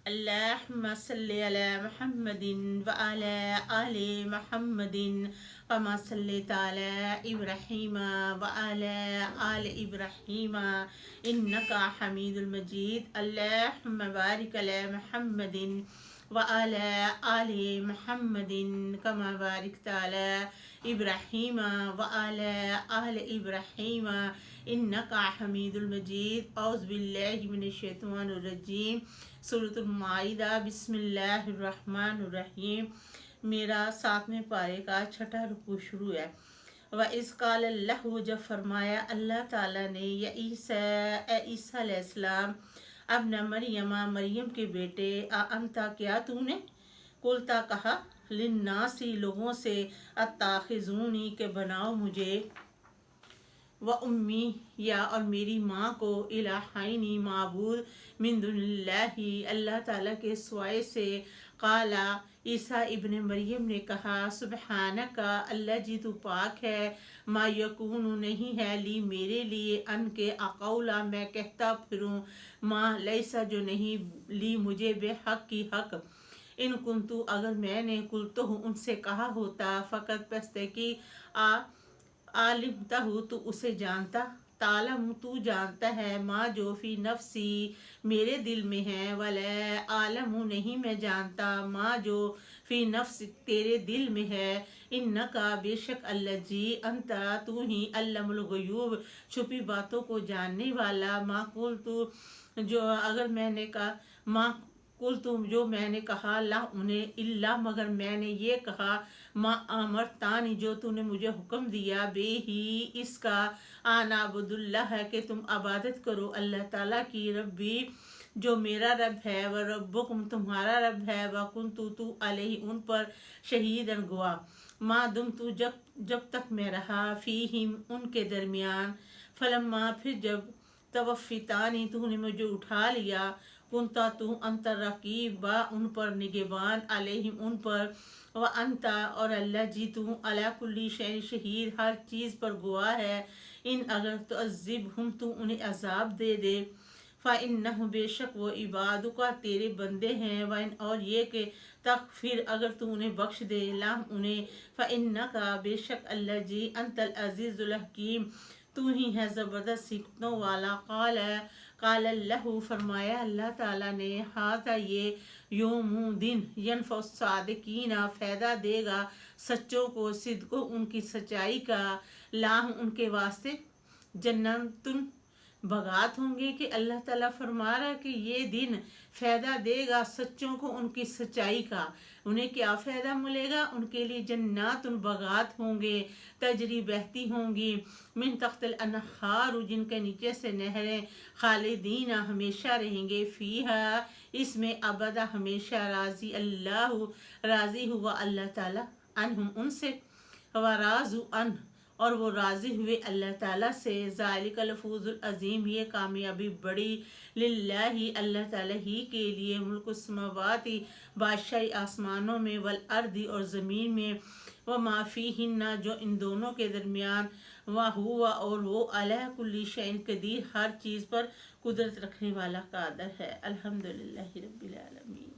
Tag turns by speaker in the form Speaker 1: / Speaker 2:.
Speaker 1: اللهم صل على محمد وعلى آل محمد كما صليت على إبراهيم وعلى آل إبراهيم إنك حميد مجيد. اللهم بارك على محمد وعلى آل محمد كما باركت على إبراهيم وعلى آل إبراهيم إنك حميد المجيد. أعوذ بالله من الشيطان الرجيم. सूरत माइदा बिस्मिल्लाहिर्रहमानिर्रहीम। मेरा 7वें पारे का छठा रुकू शुरू है। व इसकाल अल्लाह, जब फरमाया अल्लाह ताला ने, या ईसा अलैहिस्सलाम, अब न मरियम के बेटे, अंता क्या तूने, कुलता कहा, लिन्नासी लोगों से, अत्ताखिजूनी के बनाओ मुझे, व उम्मी या और मेरी माँ को, इलाहाइनी माबूद, मिन दुनिल्लाहि अल्लाह ताला के सिवाय से। काला ईसा इब्न मरियम ने कहा, सुबहानका अल्लाह जी तू पाक है, मा यकूनु नहीं है, ली मेरे लिए, अन के अकौला मैं कहता फिरूँ, माँ लैसा जो नहीं, ली मुझे, बेहक की हक, इन कुंतु अगर मैंने, कुल तो उनसे कहा होता, फ़कत पस्ते की आलिमता हूँ तू उसे जानता, तालम तू जानता है, माँ जो फी नफसी मेरे दिल में है, वला आलम नहीं मैं जानता, माँ जो फी नफ्स तेरे दिल में है, इन्नका बेशक अल्लाजी, अंता तू ही, अल्लामुल गुयूब छुपी बातों को जानने वाला, माँ कुल तू जो अगर मैंने कहा, माँ कुल तुम जो मैंने कहा, ला उन्हें, इल्ला मगर मैंने ये कहा, माँ अमर तानी जो तूने मुझे हुक्म दिया, बे ही इसका, आना अब्दुल्लाह है कि तुम इबादत करो अल्लाह ताला की, रब्बी जो मेरा रब है, व रब्बुकुम तुम्हारा रब है, व कुन्तु तू अलैहि उन पर, शहीदन गवाह, माँ दुम तू जब तक मैं रहा, फीहिम उनके दरमियान, फलम्मा फिर जब, तवफ़ितानी तूने मुझे उठा लिया, कुंता तू अंतर रकीबा उन पर निगहबान, अलैहिम उन पर, व अंता और अल्लाह जी तू, अला कुल्ली शैइन शहीद हर चीज़ पर गवाह है, इन अगर तो अज़िब हम तू उन्हें अजाब दे दे, फ़इन्नहु बेशक वो इबादु का तेरे बंदे हैं, वन और ये कि तक फिर अगर तू उन्हें बख्श दे, ला उन्हें, फ़इन्नका बेशक अल्लाह जी, अंतल अज़ीज़ुल हकीम तू ही है ज़बरदस्त हिकमतों वाला। काल अल्लाह फरमाया अल्लाह ताला ने, हाज़ा ये योमु दिन, यनफ़उ सादिकीना फ़ायदा देगा सच्चों को, सिद्को उनकी सच्चाई का, लाह उनके वास्ते, जन्नतुन बगात होंगे, कि अल्लाह ताला फरमा रहा है कि ये दिन फ़ायदा देगा सच्चों को उनकी सच्चाई का। उन्हें क्या फ़ायदा मिलेगा, उनके लिए जन्नातुन बगात होंगे, तजरी बहती होंगी, मिन तख्तिल अनहार जिनके नीचे से नहरें, खालिदीना हमेशा रहेंगे, फ़ीहा इसमें, अबदा हमेशा, राज़ी हुआ अल्लाह ताला, अनहुम उनसे, व राज़ु अन और वो राज़ी हुए अल्लाह ताला से, ज़ालिकल फौज़ुल अज़ीम ये कामयाबी बड़ी, लिल्लाही अल्लाह ताला ही के लिए, मुल्कुस समावाती बादशाही आसमानों में, वल अर्दी और ज़मीन में, व माफ़ीहिन्ना जो इन दोनों के दरमियान, व हुवा और वो, अला कुल्ली शैइन कदीर हर चीज़ पर कुदरत रखने वाला कादर है। अल्हम्दुलिल्लाहि रब्बिल आलमीन।